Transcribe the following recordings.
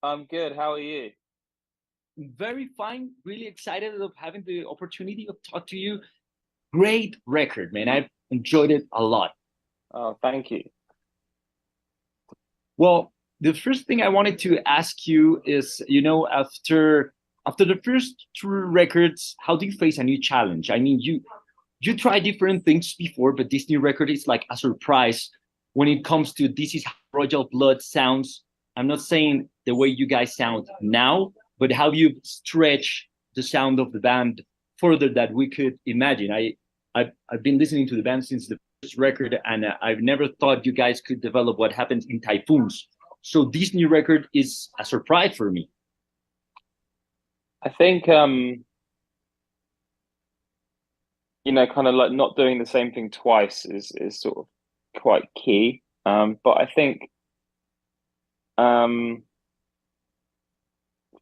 I'm good. How are you? Very fine. Really excited of having the opportunity of talk to you. Great record, man. I've enjoyed it a lot. Oh, thank you. Well, the first thing I wanted to ask you is, after the first two records, how do you face a new challenge? I mean, you try different things before, but this new record is like a surprise when it comes to this is how Royal Blood sounds. I'm not saying the way you guys sound now, but how you stretch the sound of the band further that we could imagine. I've been listening to the band since the first record, and I've never thought you guys could develop what happens in Typhoons. So this new record is a surprise for me. I think kind of like not doing the same thing twice is sort of quite key. But I think um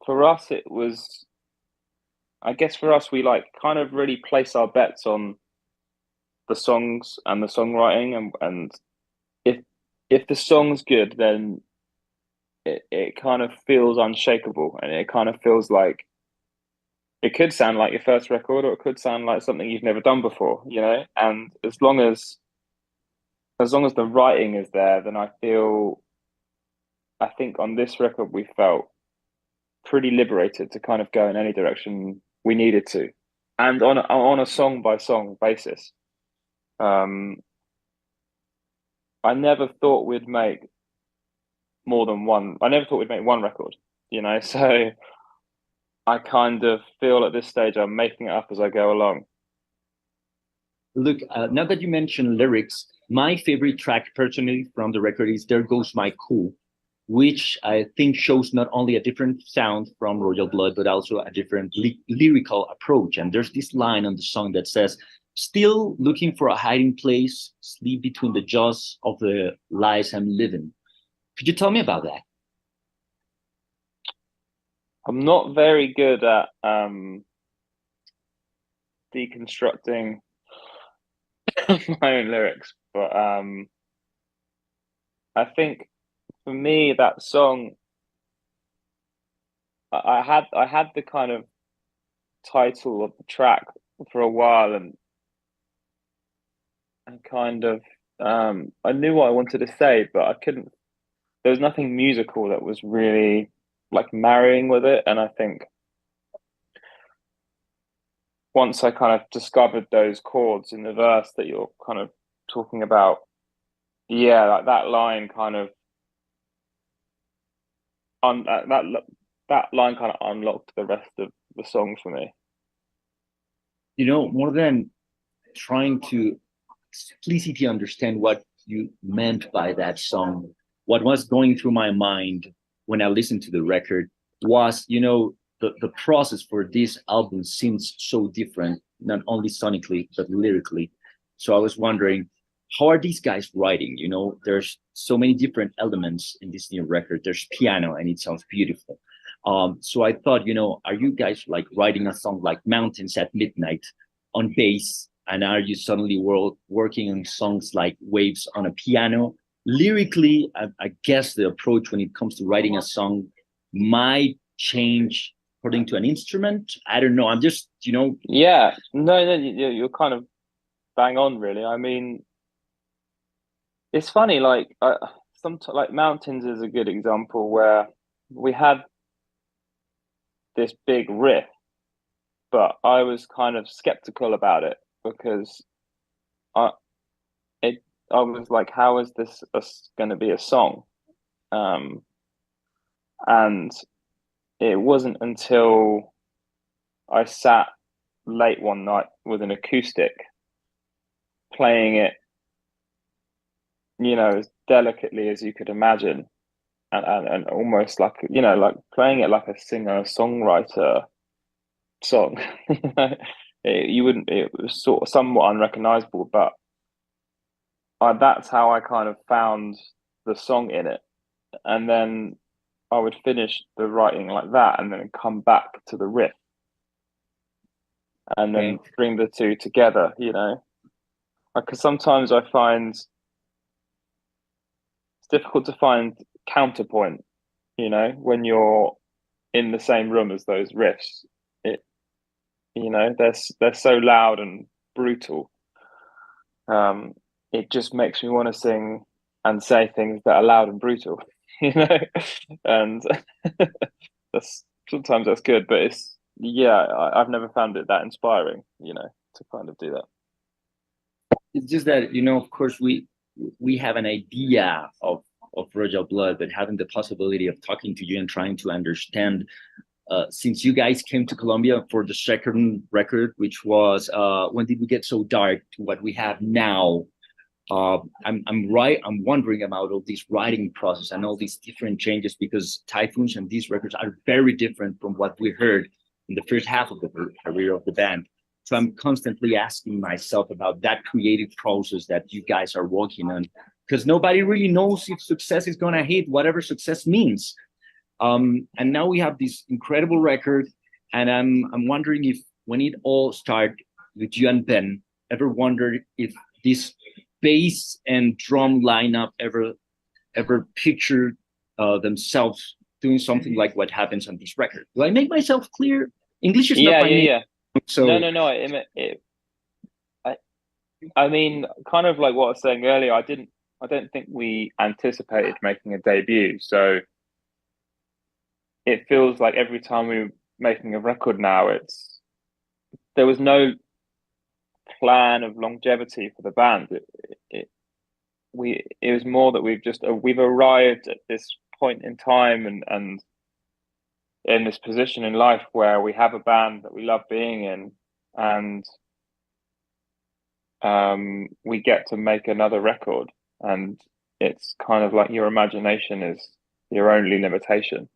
for us it was I guess for us we like kind of really place our bets on the songs and the songwriting and if if the song's good then it kind of feels unshakable and it kind of feels like it could sound like your first record or it could sound like something you've never done before. And as long as the writing is there, then I think on this record we felt pretty liberated to kind of go in any direction we needed to, and on a song by song basis. Um, I never thought we'd make more than one. I never thought we'd make one record. So I kind of feel at this stage I'm making it up as I go along. Look, now that you mentioned lyrics, my favorite track personally from the record is There Goes My Cool, which I think shows not only a different sound from Royal Blood, but also a different lyrical approach. And there's this line on the song that says, still looking for a hiding place, sleep between the jaws of the lies I'm living. Could you tell me about that? I'm not very good at deconstructing my own lyrics, but I think for me that song I had the kind of title of the track for a while and kind of I knew what I wanted to say, but I couldn't. There was nothing musical that was really like marrying with it, and I think once I kind of discovered those chords in the verse that you're kind of talking about, yeah, like that line kind of that line kind of unlocked the rest of the song for me. More than trying to explicitly understand what you meant by that song, what was going through my mind when I listened to the record was, the process for this album seems so different, not only sonically, but lyrically. So I was wondering, how are these guys writing? There's so many different elements in this new record. There's piano and it sounds beautiful. So I thought, are you guys like writing a song like Mountains at Midnight on bass? And are you suddenly working on songs like Waves on a piano? Lyrically, I guess the approach when it comes to writing a song might change according to an instrument. I don't know. I'm just, Yeah, no, you're kind of bang on, really. I mean, it's funny, like like Mountains is a good example where we had this big riff, but I was kind of skeptical about it because I it I was like, how is this going to be a song? Um, and it wasn't until I sat late one night with an acoustic playing it, as delicately as you could imagine, and almost like like playing it like a singer songwriter song. You wouldn't. It was sort of somewhat unrecognizable, but that's how I kind of found the song in it, and then I would finish the writing like that, and then come back to the riff, and then okay. bring the two together. Because sometimes I find it's difficult to find counterpoint you know, when you're in the same room as those riffs. It, you know, they're so loud and brutal. It just makes me want to sing and say things that are loud and brutal, you know, and that's sometimes that's good, but it's yeah, I've never found it that inspiring, you know, to kind of do that. It's just that, you know, of course, we have an idea of Royal Blood, but having the possibility of talking to you and trying to understand, since you guys came to Colombia for the second record, which was When Did We Get So Dark, to what we have now. I'm wondering about all this writing process and all these different changes, because Typhoons and these records are very different from what we heard in the first half of the career of the band. So I'm constantly asking myself about that creative process that you guys are working on, because nobody really knows if success is going to hit, whatever success means. And now we have this incredible record, and I'm wondering if, when it all started with you and Ben, ever wondered if this bass and drum lineup ever pictured themselves doing something like what happens on this record. Do I make myself clear? English is not my Yeah. so No. I mean, kind of like what I was saying earlier. I don't think we anticipated making a debut, so it feels like every time we're making a record now, there was no plan of longevity for the band. It was more that we've arrived at this point in time and in this position in life where we have a band that we love being in, and we get to make another record, and it's kind of like your imagination is your only limitation.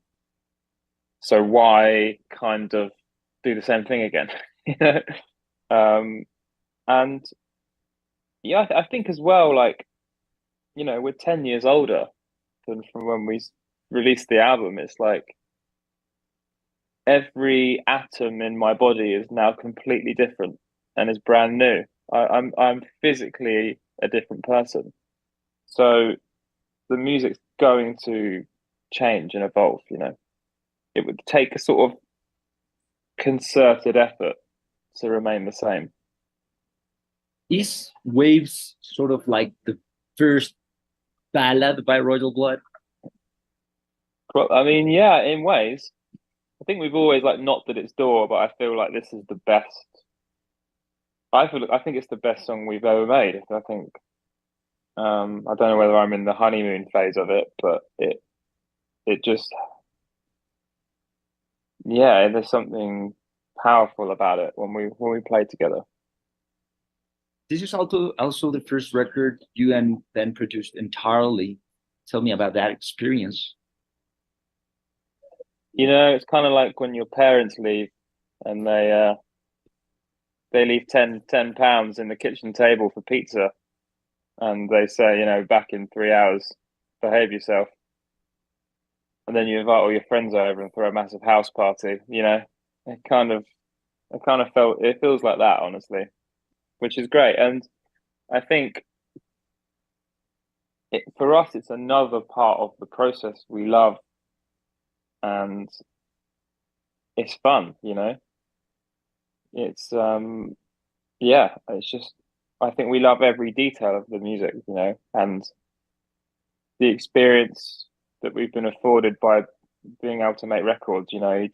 So why kind of do the same thing again? You know? And yeah, I think as well, like, you know, we're 10 years older than from when we released the album. It's like every atom in my body is now completely different and is brand new. I'm physically a different person. So the music's going to change and evolve, you know. It would take a sort of concerted effort to remain the same. Is Waves sort of like the first ballad by Royal Blood? I mean, yeah, in ways. I think we've always like knocked at its door, but I feel like this is the best. I think it's the best song we've ever made. I think I don't know whether I'm in the honeymoon phase of it, but it just, yeah, there's something powerful about it when we play together. This is also the first record you and Ben produced entirely. Tell me about that experience. You know, it's kind of like when your parents leave and they leave 10 pounds in the kitchen table for pizza, and they say, you know, back in 3 hours, behave yourself. And then you invite all your friends over and throw a massive house party, you know. It kind of it feels like that, honestly, which is great. And I think for us, it's another part of the process we love, and it's fun, you know. It's yeah, it's just, I think we love every detail of the music, you know, and the experience that we've been afforded by being able to make records, you know,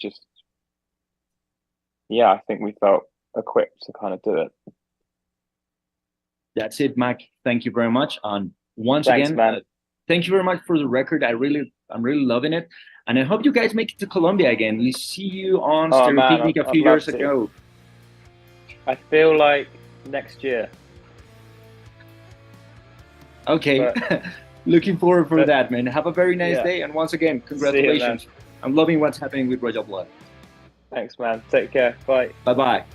yeah, I think we felt equipped to kind of do it. That's it, Mac. Thank you very much. And once Thanks, again, man. Thank you very much for the record. I'm really loving it. And I hope you guys make it to Colombia again. We see you on Stereo Picnic a few years ago. I feel like next year. Okay. Looking forward for that, man. Have a very nice day. And once again, congratulations. I'm loving what's happening with Royal Blood. Thanks, man. Take care. Bye. Bye-bye.